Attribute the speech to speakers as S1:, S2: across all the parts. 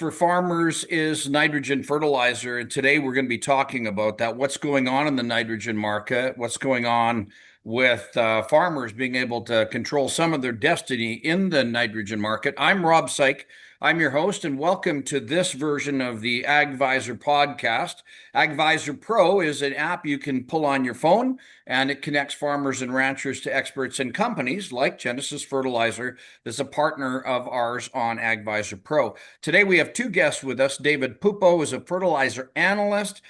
S1: for farmers is nitrogen fertilizer. And today we're going to be talking about that. What's going on in the nitrogen market? What's going on with farmers being able to control some of their destiny in the nitrogen market? I'm Rob Saik. I'm your host, and welcome to this version of the AGvisor podcast. AGvisorPRO is an app you can pull on your phone, and it connects farmers and ranchers to experts and companies like Genesis Fertilizer, that's a partner of ours on AGvisorPRO. Today we have two guests with us. David Pupo is a fertilizer analyst.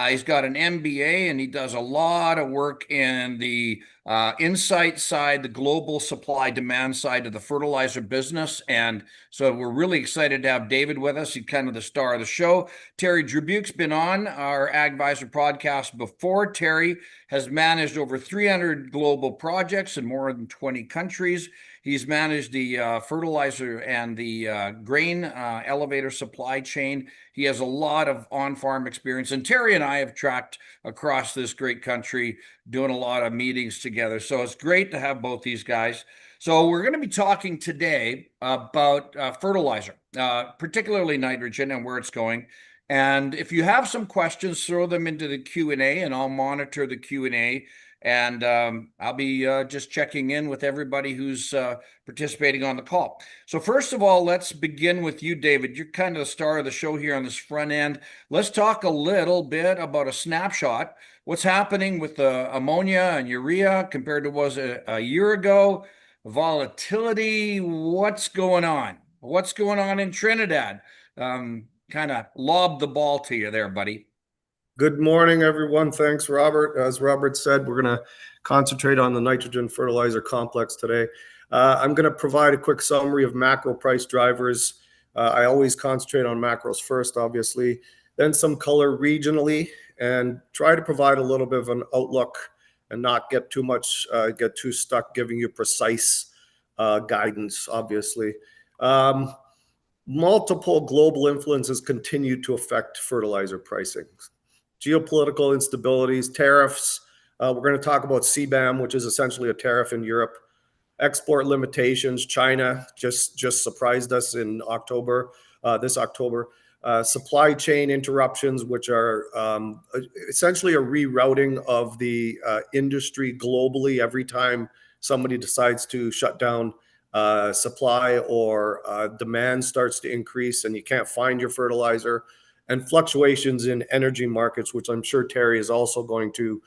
S1: He's got an MBA, and he does a lot of work in the insight side, the global supply demand side of the fertilizer business. And so we're really excited to have David with us. He's kind of the star of the show. Terry Drabiuk's been on our AGvisor podcast before. Terry has managed over 300 global projects in more than 20 countries. He's managed the fertilizer and the grain elevator supply chain. He has a lot of on-farm experience. And Terry and I have tracked across this great country doing a lot of meetings together. So it's great to have both these guys. So we're going to be talking today about fertilizer, particularly nitrogen and where it's going. And if you have some questions, throw them into the Q&A, and I'll monitor the Q&A. And I'll be just checking in with everybody who's participating on the call. So first of all, let's begin with you, David. You're kind of the star of the show here on this front end. Let's talk a little bit about a snapshot. What's happening with the ammonia and urea compared to was a year ago? Volatility, what's going on? What's going on in Trinidad? Kind of lob the ball to you there, buddy.
S2: Good morning, everyone. Thanks, Robert. As Robert said, we're going to concentrate on the nitrogen fertilizer complex today. I'm going to provide a quick summary of macro price drivers. I always concentrate on macros first, obviously, then some color regionally, and try to provide a little bit of an outlook and not get too stuck giving you precise guidance, obviously. Multiple global influences continue to affect fertilizer pricing. Geopolitical instabilities, tariffs. We're going to talk about CBAM, which is essentially a tariff in Europe. Export limitations. China just surprised us in October, this October. Supply chain interruptions, which are essentially a rerouting of the industry globally every time somebody decides to shut down supply or demand starts to increase and you can't find your fertilizer. And fluctuations in energy markets, which I'm sure Terry is also going to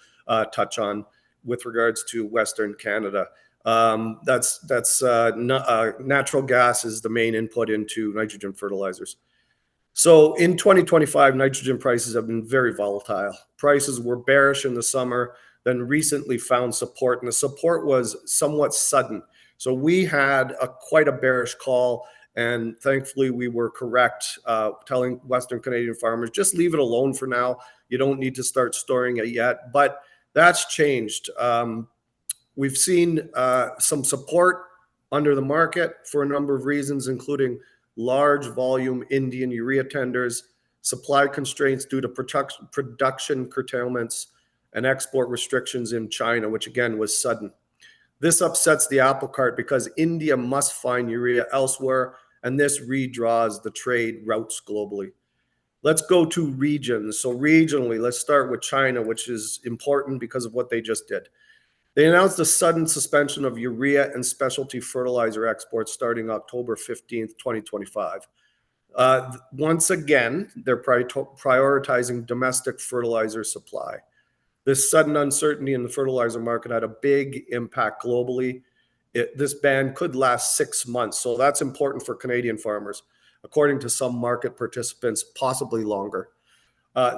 S2: touch on with regards to Western Canada. Natural gas is the main input into nitrogen fertilizers. So in 2025, nitrogen prices have been very volatile. Prices were bearish in the summer, then recently found support, and the support was somewhat sudden. So we had quite a bearish call. And thankfully, we were correct, telling Western Canadian farmers, just leave it alone for now. You don't need to start storing it yet. But that's changed. We've seen some support under the market for a number of reasons, including large volume Indian urea tenders, supply constraints due to production curtailments, and export restrictions in China, which again was sudden. This upsets the apple cart because India must find urea elsewhere, and this redraws the trade routes globally. Let's go to regions. So regionally, let's start with China, which is important because of what they just did. They announced a sudden suspension of urea and specialty fertilizer exports starting October 15th, 2025. Once again, they're prioritizing domestic fertilizer supply. This sudden uncertainty in the fertilizer market had a big impact globally. This ban could last 6 months, so that's important for Canadian farmers, according to some market participants, possibly longer.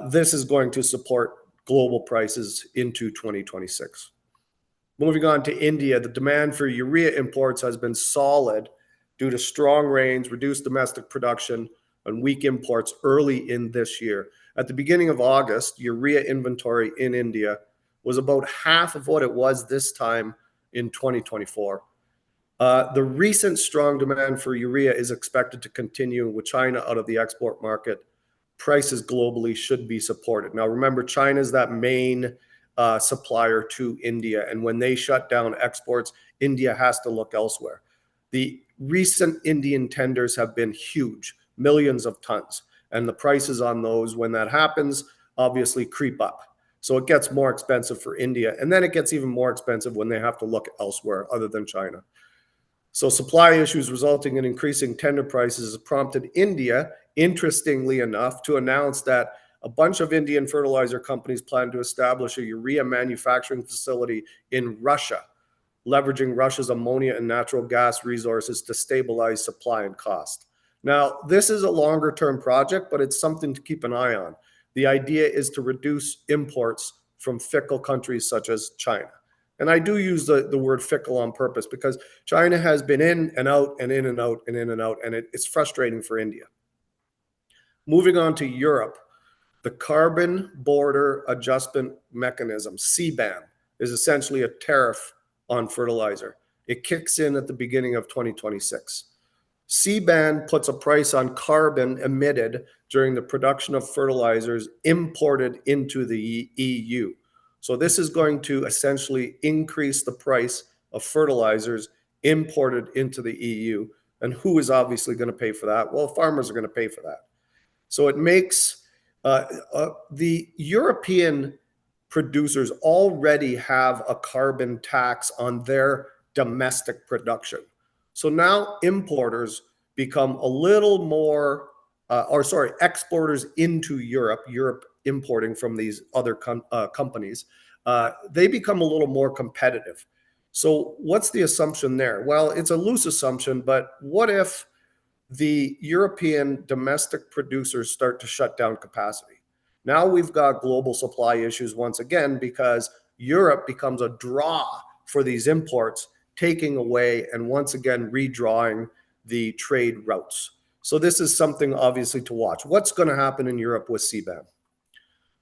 S2: This is going to support global prices into 2026. Moving on to India, the demand for urea imports has been solid due to strong rains, reduced domestic production, and weak imports early in this year. At the beginning of August, urea inventory in India was about half of what it was this time in 2024. The recent strong demand for urea is expected to continue with China out of the export market. Prices globally should be supported. Now, remember, China is that main supplier to India, and when they shut down exports, India has to look elsewhere. The recent Indian tenders have been huge, millions of tons. And the prices on those, when that happens, obviously creep up. So it gets more expensive for India. And then it gets even more expensive when they have to look elsewhere other than China. So supply issues resulting in increasing tender prices has prompted India, interestingly enough, to announce that a bunch of Indian fertilizer companies plan to establish a urea manufacturing facility in Russia, leveraging Russia's ammonia and natural gas resources to stabilize supply and cost. Now, this is a longer term project, but it's something to keep an eye on. The idea is to reduce imports from fickle countries such as China. And I do use the word fickle on purpose because China has been in and out and in and out and in and out, and it's frustrating for India. Moving on to Europe, the Carbon Border Adjustment Mechanism, CBAM, is essentially a tariff on fertilizer. It kicks in at the beginning of 2026. CBAM puts a price on carbon emitted during the production of fertilizers imported into the EU. So this is going to essentially increase the price of fertilizers imported into the EU. And who is obviously going to pay for that? Well, farmers are going to pay for that. So it makes the European producers already have a carbon tax on their domestic production. So now importers become a little more, exporters into Europe importing from these other companies, they become a little more competitive. So what's the assumption there? Well, it's a loose assumption, but what if the European domestic producers start to shut down capacity? Now we've got global supply issues once again because Europe becomes a draw for these imports, taking away and once again redrawing the trade routes. So this is something obviously to watch. What's going to happen in Europe with CBAM?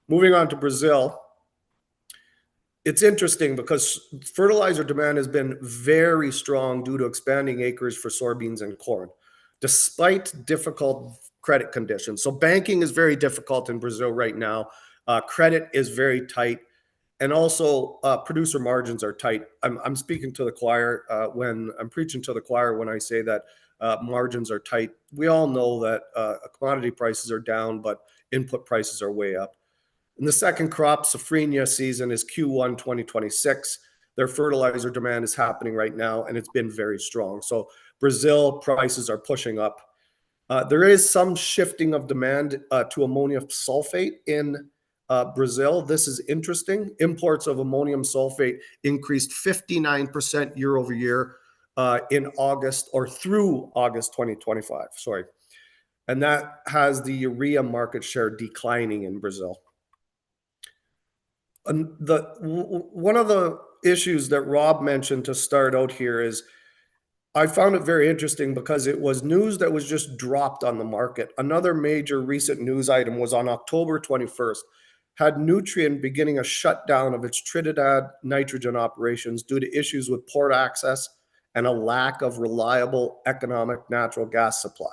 S2: Moving on to Brazil, it's interesting because fertilizer demand has been very strong due to expanding acres for soybeans and corn, despite difficult credit conditions. So banking is very difficult in Brazil right now. Credit is very tight. And also producer margins are tight. I'm speaking to the choir when I'm preaching to the choir when I say that margins are tight. We all know that commodity prices are down, but input prices are way up. In the second crop safrinha season is Q1 2026. Their fertilizer demand is happening right now, and it's been very strong. So Brazil prices are pushing up. There is some shifting of demand to ammonium sulfate in Brazil. This is interesting. Imports of ammonium sulfate increased 59% year over year in August or through August 2025. Sorry. And that has the urea market share declining in Brazil. And one of the issues that Rob mentioned to start out here is I found it very interesting because it was news that was just dropped on the market. Another major recent news item was on October 21st, had Nutrien beginning a shutdown of its Trinidad nitrogen operations due to issues with port access and a lack of reliable economic natural gas supply.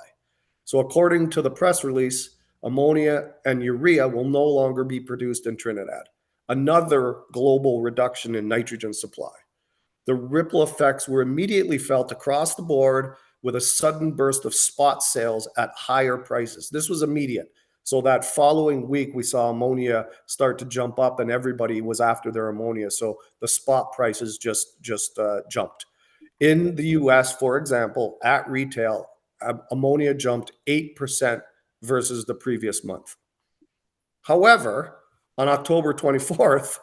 S2: So according to the press release, ammonia and urea will no longer be produced in Trinidad. Another global reduction in nitrogen supply. The ripple effects were immediately felt across the board with a sudden burst of spot sales at higher prices. This was immediate. So that following week, we saw ammonia start to jump up and everybody was after their ammonia. So the spot prices just jumped. In the US, for example, at retail, ammonia jumped 8% versus the previous month. However, on October 24th,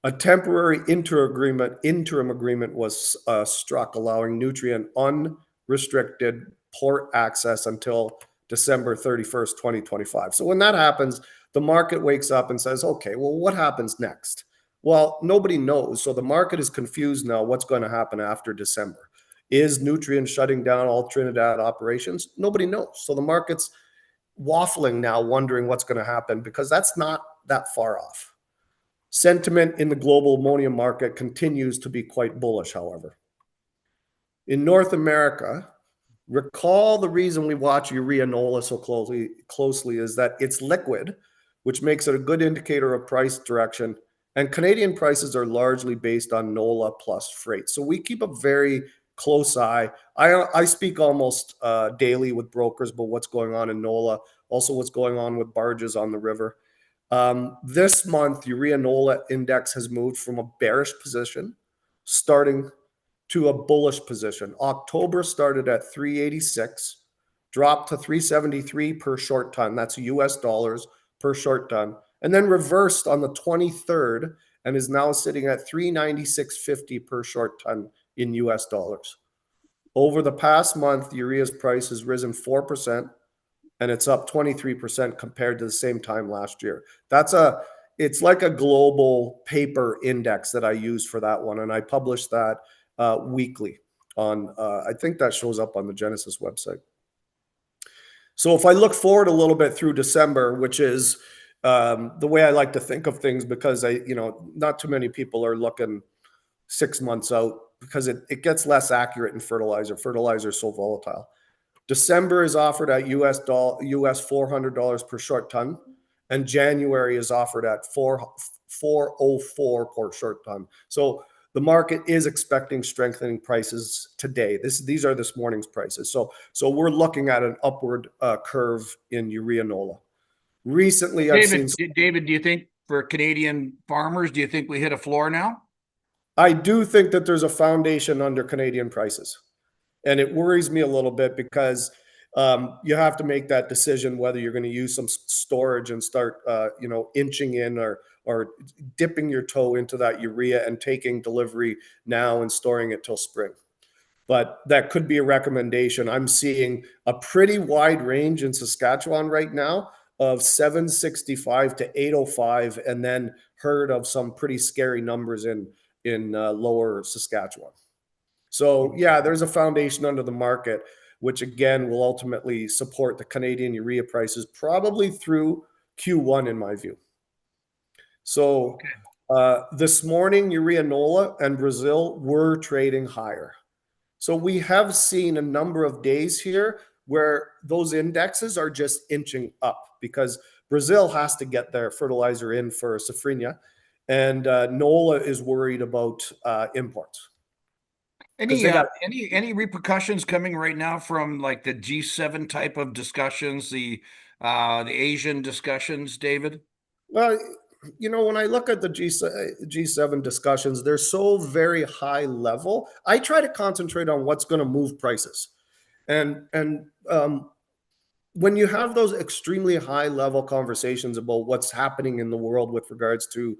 S2: a temporary interim agreement was struck, allowing Nutrien unrestricted port access until December 31st, 2025. So when that happens, the market wakes up and says, okay, well, what happens next? Well, nobody knows. So the market is confused now what's going to happen after December. Is Nutrien shutting down all Trinidad operations? Nobody knows. So the market's waffling now, wondering what's going to happen because that's not that far off. Sentiment in the global ammonia market continues to be quite bullish, however. In North America, recall the reason we watch urea NOLA so closely is that it's liquid, which makes it a good indicator of price direction. And Canadian prices are largely based on NOLA plus freight. So we keep a very close eye. I speak almost daily with brokers about what's going on in NOLA, also what's going on with barges on the river. This month, urea NOLA index has moved from a bearish position starting to a bullish position. October started at 386, dropped to 373 per short ton. That's US dollars per short ton. And then reversed on the 23rd and is now sitting at 396.50 per short ton in US dollars. Over the past month, urea's price has risen 4% and it's up 23% compared to the same time last year. It's like a global paper index that I use for that one. And I publish that weekly on, I think that shows up on the Genesis website. So if I look forward a little bit through December, which is the way I like to think of things, because not too many people are looking 6 months out because it gets less accurate in fertilizer. Fertilizer is so volatile. December is offered at US $400 per short ton, and January is offered at 404 per short ton. So the market is expecting strengthening prices today. These are this morning's prices. So we're looking at an upward curve in urea NOLA. Recently,
S1: David, do you think for Canadian farmers, do you think we hit a floor now?
S2: I do think that there's a foundation under Canadian prices. And it worries me a little bit because you have to make that decision whether you're going to use some storage and start, inching in or dipping your toe into that urea and taking delivery now and storing it till spring. But that could be a recommendation. I'm seeing a pretty wide range in Saskatchewan right now of 765 to 805, and then heard of some pretty scary numbers in lower Saskatchewan. So yeah, there's a foundation under the market, which again will ultimately support the Canadian urea prices probably through Q1 in my view. So this morning, urea NOLA and Brazil were trading higher. So we have seen a number of days here where those indexes are just inching up because Brazil has to get their fertilizer in for Safrinha, and NOLA is worried about imports.
S1: Any repercussions coming right now from like the G7 type of discussions, the Asian discussions, David?
S2: Well, when I look at the G7 discussions, they're so very high level. I try to concentrate on what's going to move prices, and when you have those extremely high level conversations about what's happening in the world with regards to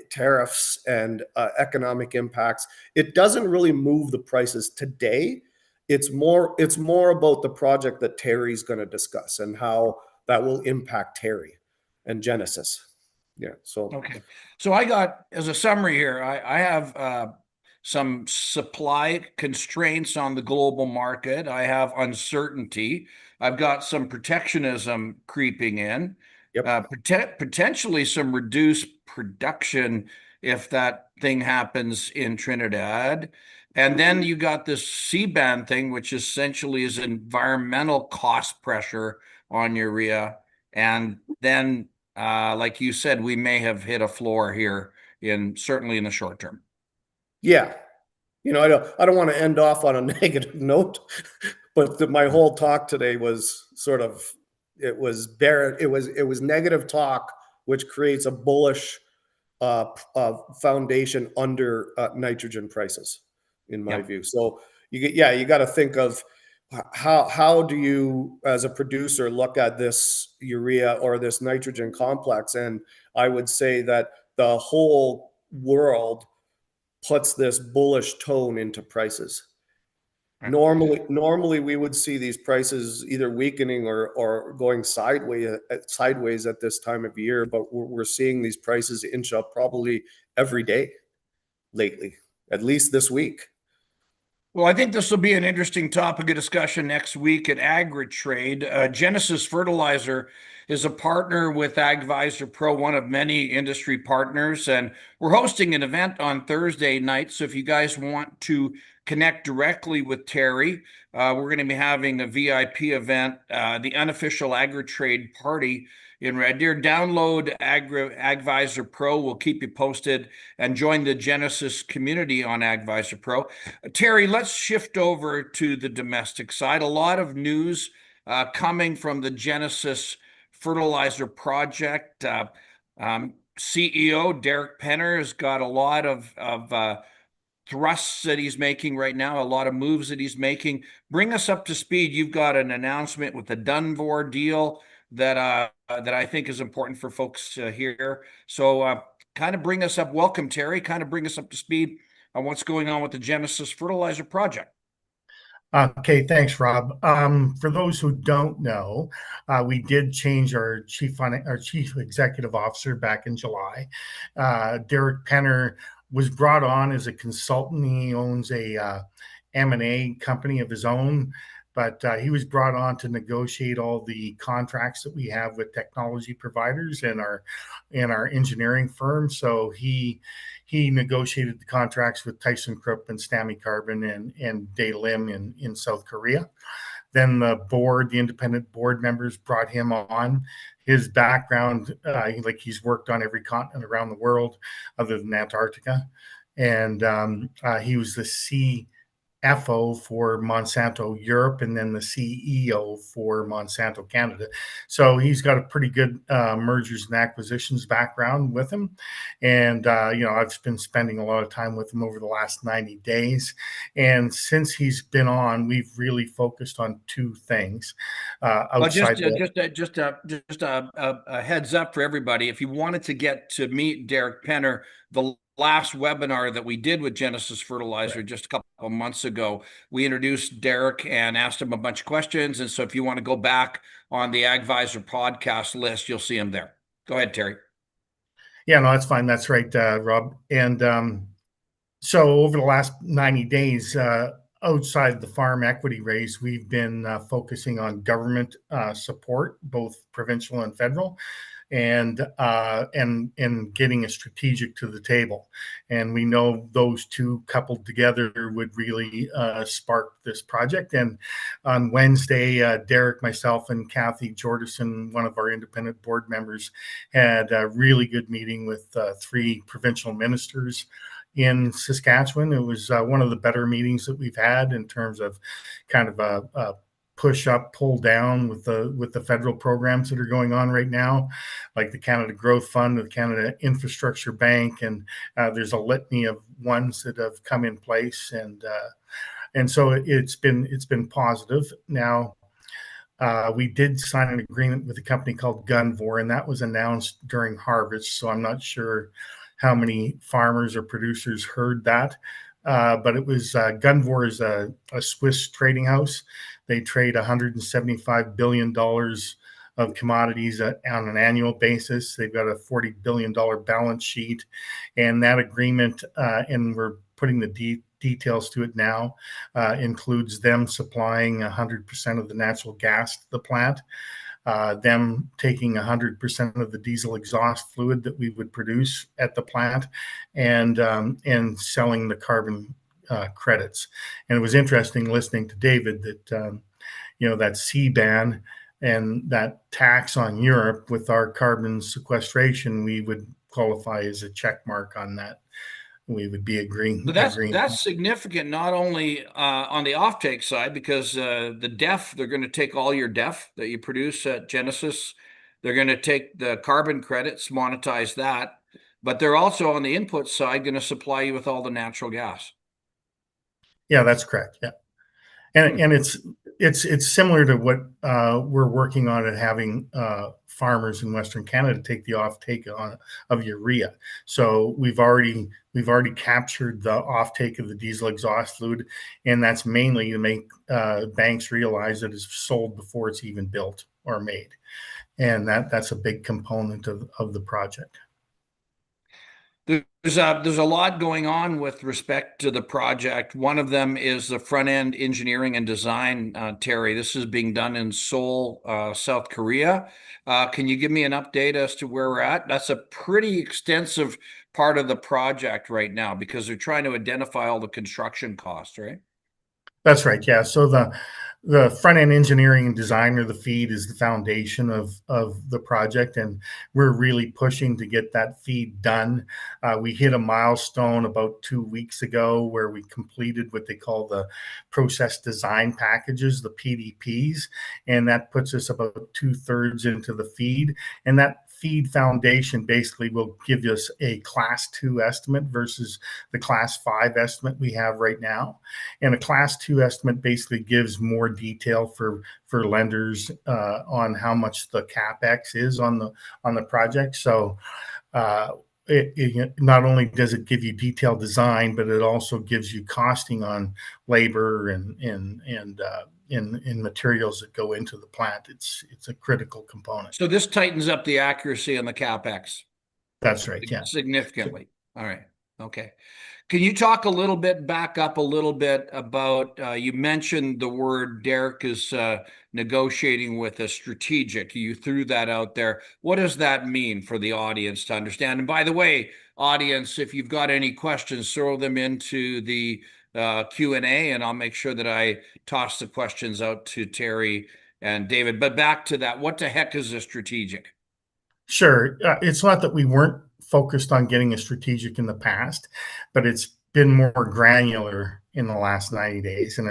S2: tariffs and economic impacts, it doesn't really move the prices today. It's more about the project that Terry's going to discuss and how that will impact Terry and Genesis. Yeah. So
S1: okay. So I got, as a summary here, I have some supply constraints on the global market. I have uncertainty. I've got some protectionism creeping in.
S2: Yep.
S1: Potentially some reduced production if that thing happens in Trinidad. And then you got this CBAN thing, which essentially is environmental cost pressure on urea. And then, like you said, we may have hit a floor here certainly in the short term.
S2: Yeah. I don't want to end off on a negative note, but my whole talk today was it was negative talk, which creates a bullish foundation under nitrogen prices, in my view. So you got to think of how do you, as a producer, look at this urea or this nitrogen complex, and I would say that the whole world puts this bullish tone into prices. Right. Normally we would see these prices either weakening or going sideways at this time of year, but we're seeing these prices inch up probably every day lately, at least this week.
S1: Well, I think this will be an interesting topic of discussion next week at AgriTrade. Genesis Fertilizer is a partner with AGvisorPRO, one of many industry partners, and we're hosting an event on Thursday night. So if you guys want to connect directly with Terry. We're going to be having a VIP event, the unofficial AgriTrade party in Red Deer. Download AGvisorPRO. We'll keep you posted, and join the Genesis community on AGvisorPRO. Terry, let's shift over to the domestic side. A lot of news coming from the Genesis Fertilizer project. CEO Derek Penner has got a lot of thrusts that he's making right now, a lot of moves that he's making. Bring us up to speed. You've got an announcement with the Dunvor deal that I think is important for folks to hear. So kind of bring us up. Welcome, Terry. Kind of bring us up to speed on what's going on with the Genesis Fertilizer project.
S3: Okay, thanks, Rob. For those who don't know, we did change our chief executive officer back in July. Derek Penner was brought on as a consultant. He owns a M&A company of his own, but he was brought on to negotiate all the contracts that we have with technology providers and our engineering firm. So he negotiated the contracts with ThyssenKrupp and Stami Carbon and Daelim in South Korea. Then the independent board members brought him on. His background, he's worked on every continent around the world other than Antarctica. And he was the CFO for Monsanto Europe, and then the CEO for Monsanto Canada. So he's got a pretty good mergers and acquisitions background with him. And, I've been spending a lot of time with him over the last 90 days. And since he's been on, we've really focused on two things.
S1: Just a heads up for everybody. If you wanted to get to meet Derek Penner, the last webinar that we did with Genesis Fertilizer just a couple of months ago, we introduced Derek and asked him a bunch of questions. And so if you want to go back on the AgVisor podcast list, you'll see him there. Go ahead, Terry.
S3: Yeah, no, that's fine. That's right, Rob. And so over the last 90 days, outside the farm equity raise, we've been focusing on government support, both provincial and federal, and getting a strategic to the table. And we know those two coupled together would really spark this project. And on Wednesday, Derek, myself, and Kathy Jordison, one of our independent board members, had a really good meeting with 3 provincial ministers in Saskatchewan. It was one of the better meetings that we've had in terms of kind of a push up, pull down with the federal programs that are going on right now, like the Canada Growth Fund, the Canada Infrastructure Bank, and there's a litany of ones that have come in place, and so it's been positive. Now, we did sign an agreement with a company called Gunvor, and that was announced during harvest. So I'm not sure how many farmers or producers heard that. But it was Gunvor is a Swiss trading house. They trade $175 billion of commodities on an annual basis. They've got a $40 billion balance sheet. And that agreement, and we're putting the details to it now, includes them supplying 100% of the natural gas to the plant, them taking 100% of the diesel exhaust fluid that we would produce at the plant, and selling the carbon credits. And it was interesting listening to David that that CBAN and that tax on Europe with our carbon sequestration, we would qualify as a check mark on that. We would be agreeing.
S1: But that's significant, not only on the offtake side, because the DEF, they're going to take all your DEF that you produce at Genesis. They're going to take the carbon credits, monetize that, but they're also on the input side going to supply you with all the natural gas.
S3: Yeah, that's correct. Yeah, and it's similar to what we're working on at having farmers in Western Canada take the offtake of urea. So we've already captured the offtake of the diesel exhaust fluid, and that's mainly to make banks realize that it's sold before it's even built or made, and that's a big component of the project.
S1: There's a lot going on with respect to the project. One of them is the front end engineering and design, Terry. This is being done in Seoul, South Korea. Can you give me an update as to where we're at? That's a pretty extensive part of the project right now because they're trying to identify all the construction costs, right?
S3: That's right. Yeah. So the front end engineering and design of the feed is the foundation of the project, and we're really pushing to get that feed done. We hit a milestone about 2 weeks ago where we completed what they call the process design packages, the PDPs, and that puts us about 2/3 into the feed. And that feed foundation basically will give us a class 2 estimate versus the class 5 estimate we have right now. And a class 2 estimate basically gives more detail for lenders on how much the capex is on the project. So it not only does it give you detailed design, but it also gives you costing on labor and materials that go into the plant. It's a critical component.
S1: So this tightens up the accuracy on the capex.
S3: That's right. Yeah.
S1: Significantly. All right. Okay. Can you talk a little bit, back up a little bit about, you mentioned the word Derek is negotiating with a strategic. You threw that out there. What does that mean for the audience to understand? And by the way, audience, if you've got any questions, throw them into the Q&A, and I'll make sure that I toss the questions out to Terry and David. But back to that, what the heck is a strategic?
S3: Sure. It's not that we weren't focused on getting a strategic in the past, but it's been more granular in the last 90 days in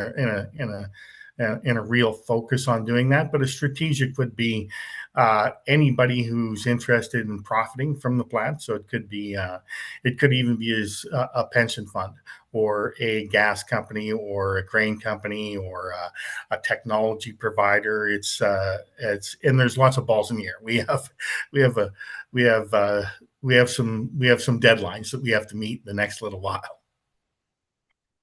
S3: a real focus on doing that. But a strategic would be anybody who's interested in profiting from the plant. So it could be, it could even be as a pension fund or a gas company or a grain company or a technology provider. It's and there's lots of balls in the air. We have some deadlines that we have to meet in the next little while.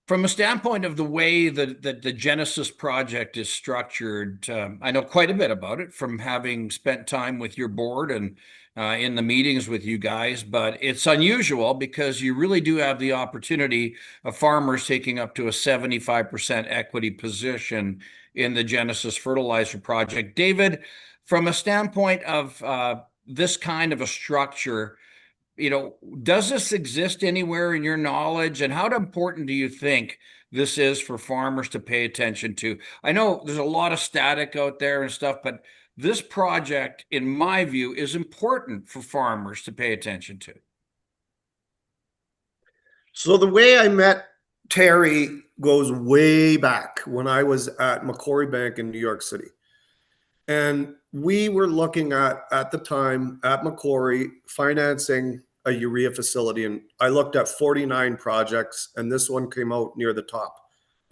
S1: From a standpoint of the way that the Genesis project is structured, I know quite a bit about it from having spent time with your board and in the meetings with you guys, but it's unusual because you really do have the opportunity of farmers taking up to a 75% equity position in the Genesis Fertilizer project. David, from a standpoint of this kind of a structure, does this exist anywhere in your knowledge? And how important do you think this is for farmers to pay attention to? I know there's a lot of static out there and stuff, but this project, in my view, is important for farmers to pay attention to.
S2: So the way I met Terry goes way back when I was at Macquarie Bank in New York City. And we were looking at the time at Macquarie, financing a urea facility. And I looked at 49 projects, and this one came out near the top.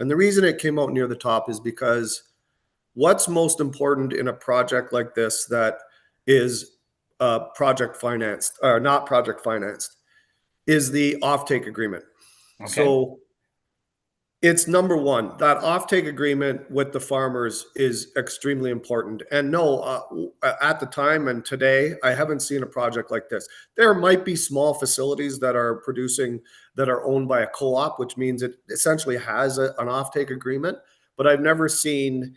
S2: And the reason it came out near the top is because what's most important in a project like this that is project financed or not project financed is the offtake agreement.
S1: Okay.
S2: So it's number one, that offtake agreement with the farmers is extremely important. And no, at the time and today, I haven't seen a project like this. There might be small facilities that are producing that are owned by a co-op, which means it essentially has an offtake agreement. But I've never seen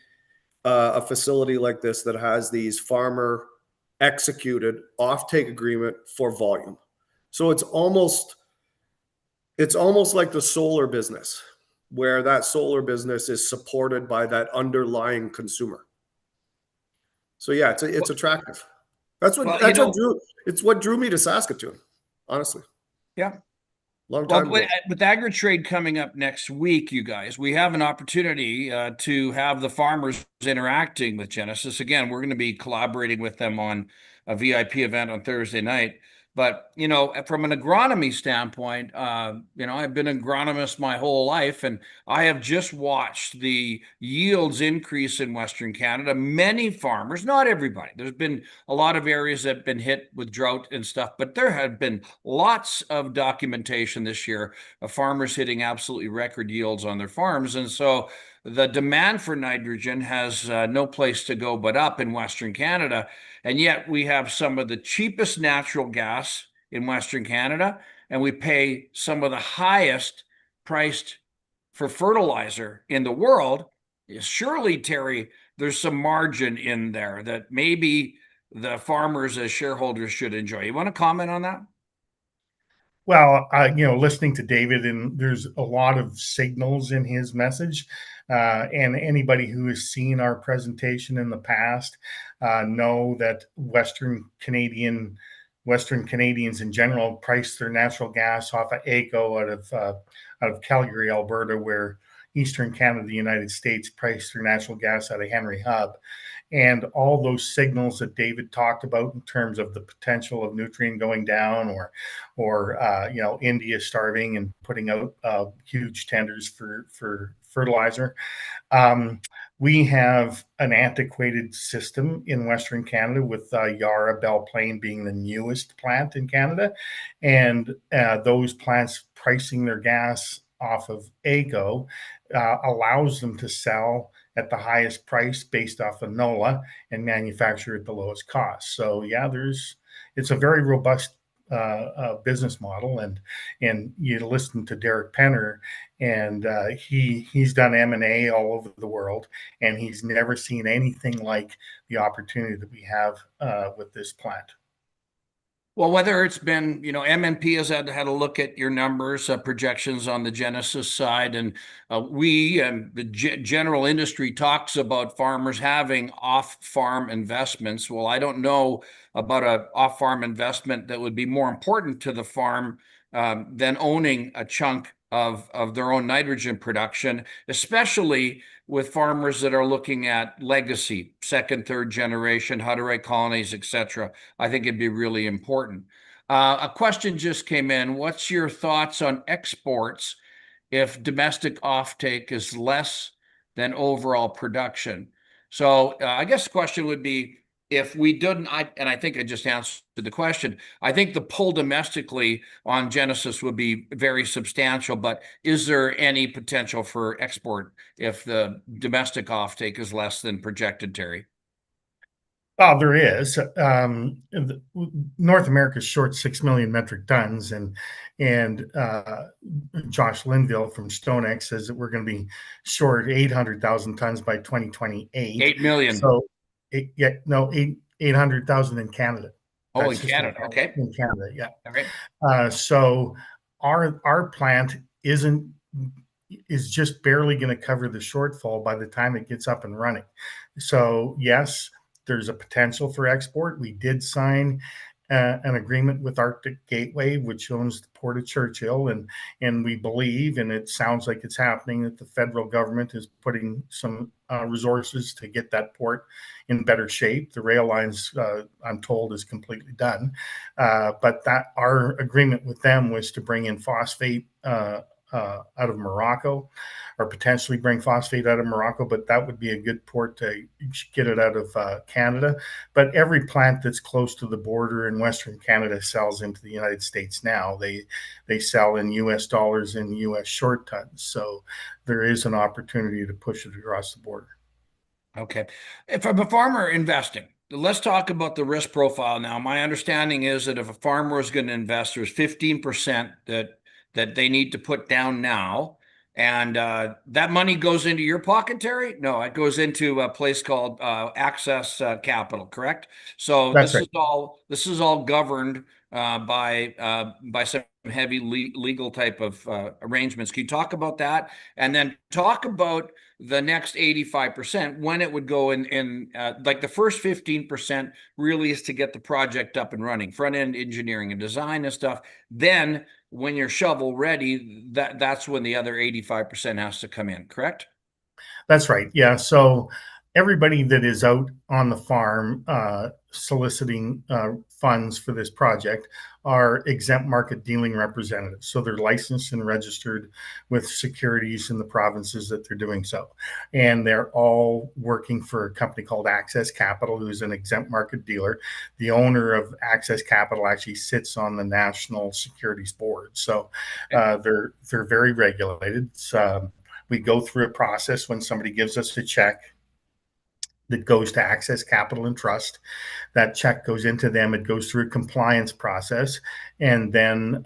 S2: a facility like this that has these farmer executed offtake agreement for volume. So it's almost like the solar business, where that solar business is supported by that underlying consumer. So yeah, it's attractive. That's what drew me to Saskatoon, honestly.
S1: Yeah.
S2: Long time ago.
S1: With AgriTrade coming up next week, you guys, we have an opportunity to have the farmers interacting with Genesis. Again, we're going to be collaborating with them on a VIP event on Thursday night. But, from an agronomy standpoint, I've been an agronomist my whole life, and I have just watched the yields increase in Western Canada. Many farmers, not everybody, there's been a lot of areas that have been hit with drought and stuff, but there have been lots of documentation this year of farmers hitting absolutely record yields on their farms. And so the demand for nitrogen has no place to go but up in Western Canada. And yet we have some of the cheapest natural gas in Western Canada, and we pay some of the highest priced for fertilizer in the world. Surely, Terry, there's some margin in there that maybe the farmers as shareholders should enjoy. You want to comment on that?
S3: Well, listening to David, and there's a lot of signals in his message. And anybody who has seen our presentation in the past know that Western Canadians in general price their natural gas off of AECO out of Calgary, Alberta, where Eastern Canada, the United States, price their natural gas out of Henry Hub. And all those signals that David talked about in terms of the potential of Nutrien going down, or India starving and putting out huge tenders for fertilizer. We have an antiquated system in Western Canada, with Yara Belle Plaine being the newest plant in Canada, and those plants pricing their gas off of AECO allows them to sell at the highest price based off of NOLA and manufacture at the lowest cost. So yeah, it's a very robust business model, and you listen to Derek Penner, and he's done M&A all over the world, and he's never seen anything like the opportunity that we have with this plant.
S1: Well, whether it's been, MNP has had a look at your numbers, projections on the Genesis side, and the general industry talks about farmers having off-farm investments. Well, I don't know about an off-farm investment that would be more important to the farm than owning a chunk of their own nitrogen production, especially with farmers that are looking at legacy, second, third generation, how to write colonies, etc. I think it'd be really important. A question just came in. What's your thoughts on exports if domestic offtake is less than overall production? So I guess the question would be, if we didn't, and I think I just answered the question, I think the pull domestically on Genesis would be very substantial, but is there any potential for export if the domestic offtake is less than projected, Terry?
S3: Well, there is. North America is short 6 million metric tons, and Josh Linville from StoneX says that we're going to be short 800,000 tons by 2028.
S1: 8 million.
S3: So, 800,000 in Canada.
S1: Oh, in Canada. Okay.
S3: In Canada, yeah.
S1: All right.
S3: So our plant is just barely going to cover the shortfall by the time it gets up and running. So yes, there's a potential for export. We did sign an agreement with Arctic Gateway, which owns the Port of Churchill, and we believe, and it sounds like it's happening, that the federal government is putting some resources to get that port in better shape. The rail lines, I'm told, is completely done, but that our agreement with them was to bring in phosphate out of Morocco, or potentially bring phosphate out of Morocco, but that would be a good port to get it out of Canada. But every plant that's close to the border in Western Canada sells into the United States now. They sell in US dollars and US short tons. So there is an opportunity to push it across the border.
S1: Okay. If I'm a farmer investing, let's talk about the risk profile now. My understanding is that if a farmer is going to invest, there's 15% that they need to put down now. And that money goes into your pocket, Terry? No, it goes into a place called Access Capital, correct? So this is all governed by some heavy legal type of arrangements. Can you talk about that? And then talk about the next 85%, when it would go in like the first 15% really is to get the project up and running, front end engineering and design and stuff. Then when you're shovel ready, that's when the other 85% has to come in, correct?
S3: That's right. Yeah. So everybody that is out on the farm soliciting funds for this project are exempt market dealing representatives. So they're licensed and registered with securities in the provinces that they're doing so. And they're all working for a company called Access Capital, who's an exempt market dealer. The owner of Access Capital actually sits on the National Securities Board. So they're very regulated. We go through a process when somebody gives us a check that goes to Access Capital and Trust. That check goes into them. It goes through a compliance process, and then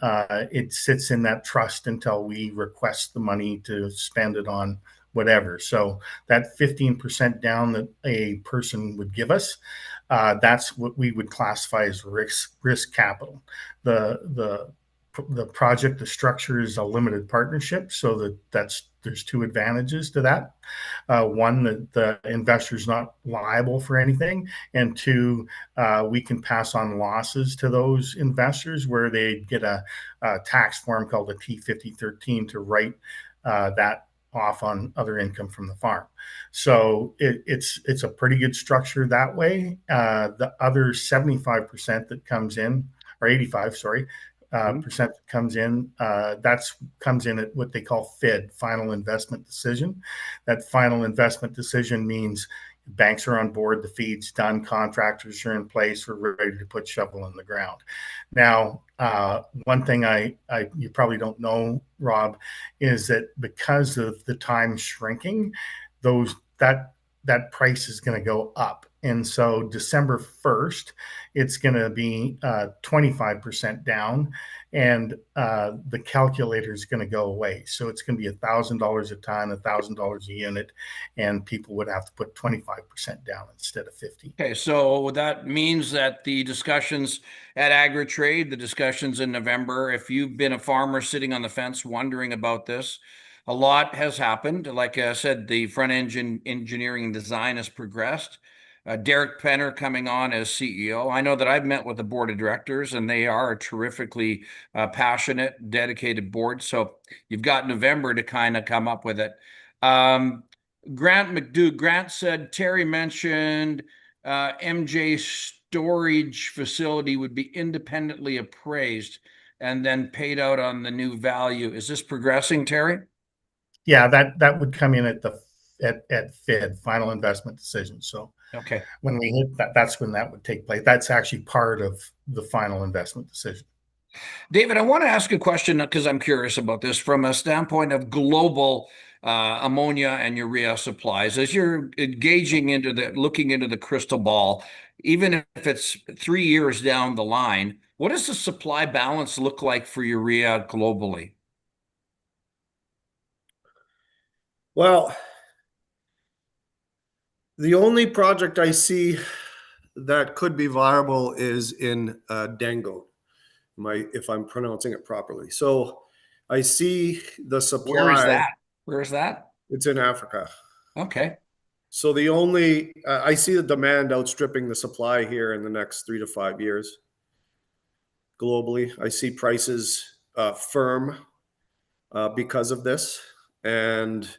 S3: it sits in that trust until we request the money to spend it on whatever. So that 15% down that a person would give us, that's what we would classify as risk capital. The the project, the structure is a limited partnership, so there's two advantages to that. One, that the investor's not liable for anything, and two, we can pass on losses to those investors where they get a tax form called a T5013 to write that off on other income from the farm. So it's a pretty good structure that way. The other 75% that comes in, or 85, sorry, percent that comes in, comes in at what they call FID, Final Investment Decision. That Final Investment Decision means banks are on board, the feed's done, contractors are in place, we're ready to put shovel in the ground. Now, one thing you probably don't know, Rob, is that because of the time shrinking, that price is going to go up. And so December 1st, it's going to be 25% down, and the calculator is going to go away. So it's going to be $1,000 a ton, $1,000 a unit, and people would have to put 25% down instead of 50.
S1: Okay, so that means that the discussions at AgriTrade, the discussions in November, if you've been a farmer sitting on the fence wondering about this, a lot has happened. Like I said, the front engine engineering design has progressed. Derek Penner coming on as CEO. I know that I've met with the board of directors, and they are a terrifically passionate, dedicated board. So you've got November to kind of come up with it. Grant McDougall. Grant said Terry mentioned MJ storage facility would be independently appraised and then paid out on the new value. Is this progressing, Terry?
S3: Yeah, that would come in at FID, Final Investment Decision. So
S1: okay,
S3: when we hit that, that's when that would take place. That's actually part of the Final Investment Decision.
S1: David, I want to ask a question because I'm curious about this from a standpoint of global ammonia and urea supplies. As you're looking into the crystal ball, even if it's 3 years down the line, what does the supply balance look like for urea globally?
S2: Well, the only project I see that could be viable is in Dango, if I'm pronouncing it properly. So I see the supply.
S1: Where is that? Where is that?
S2: It's in Africa.
S1: Okay.
S2: So I see the demand outstripping the supply here in the next 3 to 5 years. Globally, I see prices firm because of this, and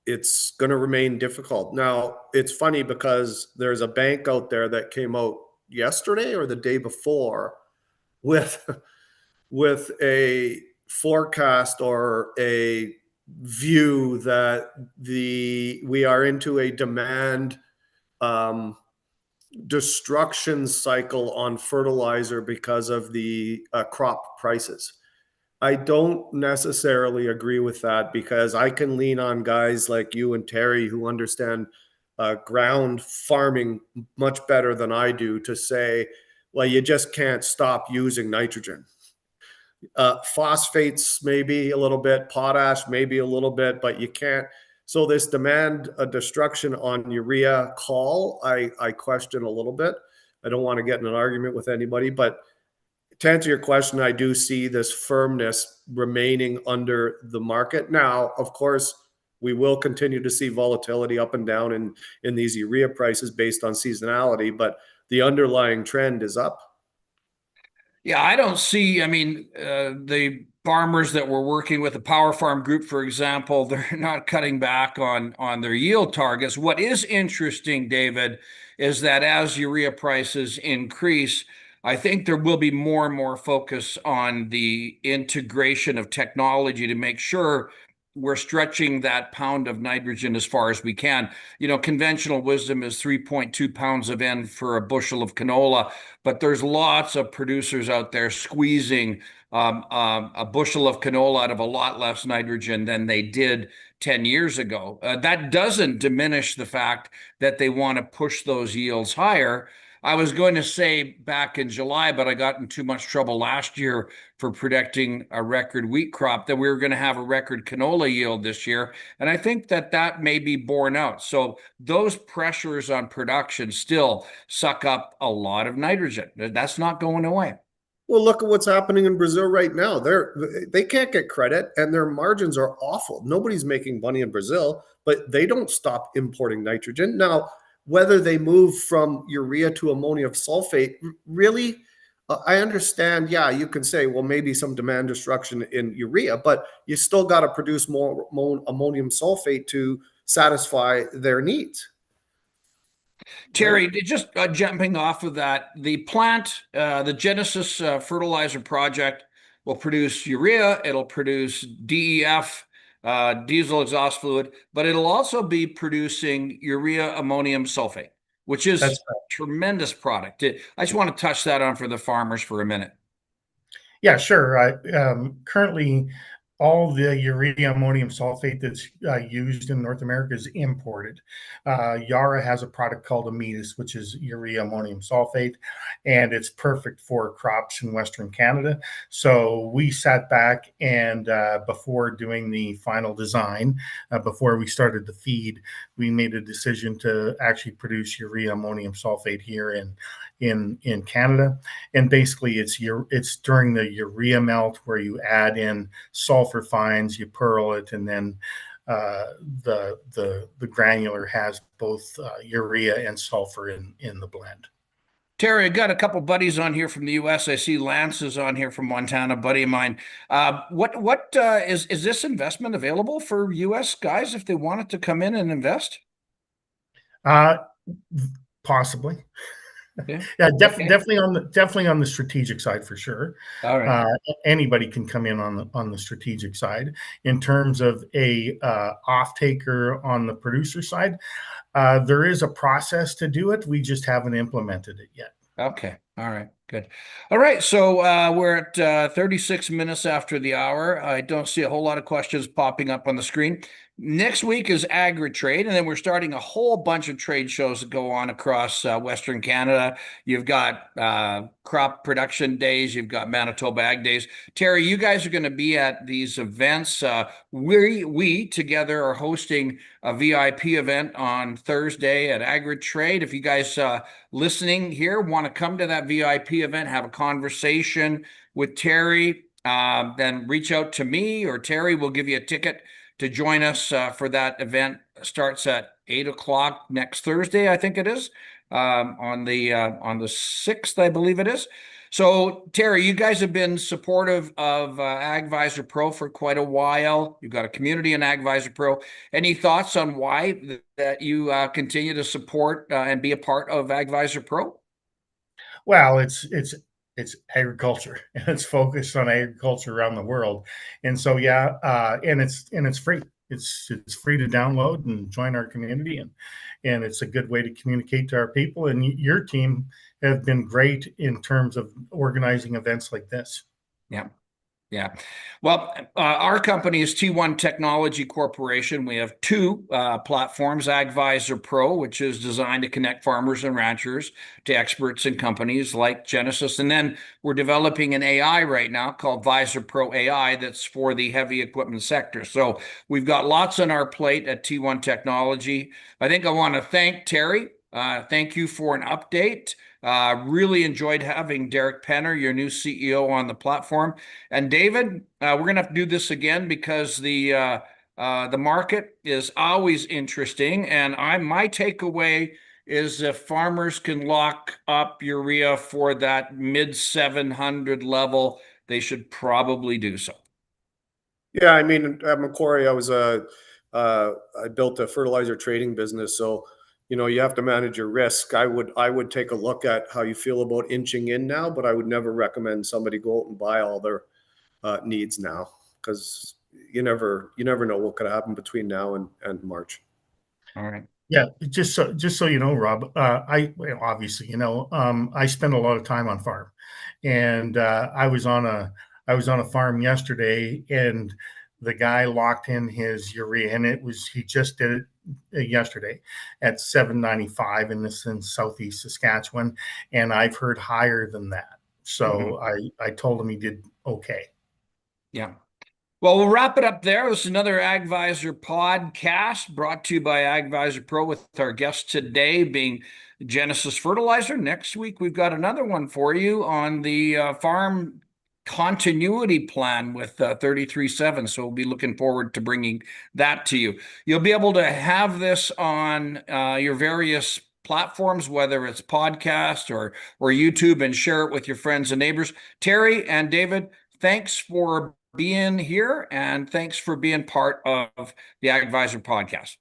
S2: it's going to remain difficult. Now, it's funny because there's a bank out there that came out yesterday or the day before with a forecast or a view that we are into a demand destruction cycle on fertilizer because of the crop prices. I don't necessarily agree with that because I can lean on guys like you and Terry who understand ground farming much better than I do to say, well, you just can't stop using nitrogen. Phosphates maybe a little bit, potash maybe a little bit, but you can't. So this demand destruction on urea call, I question a little bit. I don't want to get in an argument with anybody, but to answer your question, I do see this firmness remaining under the market. Now, of course, we will continue to see volatility up and down in these urea prices based on seasonality, but the underlying trend is up.
S1: Yeah, I don't see, the farmers that we're working with, the Power Farm Group, for example, they're not cutting back on their yield targets. What is interesting, David, is that as urea prices increase, I think there will be more and more focus on the integration of technology to make sure we're stretching that pound of nitrogen as far as we can. Conventional wisdom is 3.2 pounds of N for a bushel of canola, but there's lots of producers out there squeezing a bushel of canola out of a lot less nitrogen than they did 10 years ago. That doesn't diminish the fact that they want to push those yields higher. I was going to say back in July, but I got in too much trouble last year for predicting a record wheat crop, that we were going to have a record canola yield this year. And I think that may be borne out. So those pressures on production still suck up a lot of nitrogen. That's not going away.
S2: Well, look at what's happening in Brazil right now. They can't get credit, and their margins are awful. Nobody's making money in Brazil, but they don't stop importing nitrogen. Now, whether they move from urea to ammonium sulfate, really, I understand. Yeah, you can say, well, maybe some demand destruction in urea, but you still got to produce more ammonium sulfate to satisfy their needs. Right?
S1: Terry, just jumping off of that, the plant, the Genesis Fertilizer Project will produce urea, it'll produce DEF, diesel exhaust fluid, but it'll also be producing urea ammonium sulfate, which is
S3: That's
S1: a tremendous product. I just want to touch that on for the farmers for a minute.
S3: Yeah, sure. Currently, all the urea ammonium sulfate that's used in North America is imported. Yara has a product called Amidas, which is urea ammonium sulfate, and it's perfect for crops in Western Canada. So we sat back and before doing the final design, before we started the feed, we made a decision to actually produce urea ammonium sulfate here in Canada. And basically it's during the urea melt where you add in sulfur fines, you pearl it, and then the granular has both urea and sulfur in the blend.
S1: Terry, I got a couple buddies on here from the U.S. I see Lance is on here from Montana, buddy of mine. What is this investment available for U.S. guys if they wanted to come in and invest?
S3: Uh, Possibly.
S1: Yeah.
S3: Yeah,
S1: Okay.
S3: definitely on the strategic side for sure.
S1: All right.
S3: Anybody can come in on the strategic side. In terms of a off taker on the producer side, there is a process to do it. We just haven't implemented it yet.
S1: Okay. All right. Good. All right. So we're at 36 minutes after the hour. I don't see a whole lot of questions popping up on the screen. Next week is AgriTrade, and then we're starting a whole bunch of trade shows that go on across Western Canada. You've got crop production days. You've got Manitoba Ag Days. Terry, you guys are going to be at these events. We together are hosting a VIP event on Thursday at AgriTrade. If you guys listening here want to come to that VIP event, have a conversation with Terry, then reach out to me or Terry. We'll give you a ticket to join us for that event. Starts at 8 o'clock next Thursday, I think it is, on the 6th, I believe it is. So, Terry, you guys have been supportive of AgvisorPRO for quite a while. You've got a community in AgvisorPRO. Any thoughts on why that you continue to support and be a part of AgvisorPRO?
S3: Well, it's agriculture and it's focused on agriculture around the world, and so yeah, and it's free. It's free to download and join our community, and it's a good way to communicate to our people. And your team have been great in terms of organizing events like this.
S1: Yeah. Yeah. Well, our company is T1 Technology Corporation. We have two platforms, AgvisorPRO, which is designed to connect farmers and ranchers to experts and companies like Genesis. And then we're developing an AI right now called VisorPRO AI that's for the heavy equipment sector. So we've got lots on our plate at T1 Technology. I think I want to thank Terry. Thank you for an update. Really enjoyed having Derek Penner, your new CEO, on the platform. And David, we're going to have to do this again because the market is always interesting. And my takeaway is if farmers can lock up urea for that mid 700 level, they should probably do so.
S2: Yeah, I mean, at Macquarie, I built a fertilizer trading business, so you have to manage your risk. I would take a look at how you feel about inching in now, but I would never recommend somebody go out and buy all their needs now because you never know what could happen between now and March.
S1: All right.
S3: Yeah, just so you know, Rob, obviously, I spend a lot of time on farm, and I was on a farm yesterday, and the guy locked in his urea, and he just did it yesterday at 795, and this in southeast Saskatchewan, and I've heard higher than that. So I told him he did okay.
S1: Yeah. Well, we'll wrap it up there. This is another AGvisor podcast brought to you by AGvisorPRO with our guest today being Genesis Fertilizer. Next week, we've got another one for you on the farm continuity plan with 33.7. So we'll be looking forward to bringing that to you. You'll be able to have this on your various platforms, whether it's podcast or YouTube, and share it with your friends and neighbors. Terry and David, thanks for being here, and thanks for being part of the AGvisor podcast.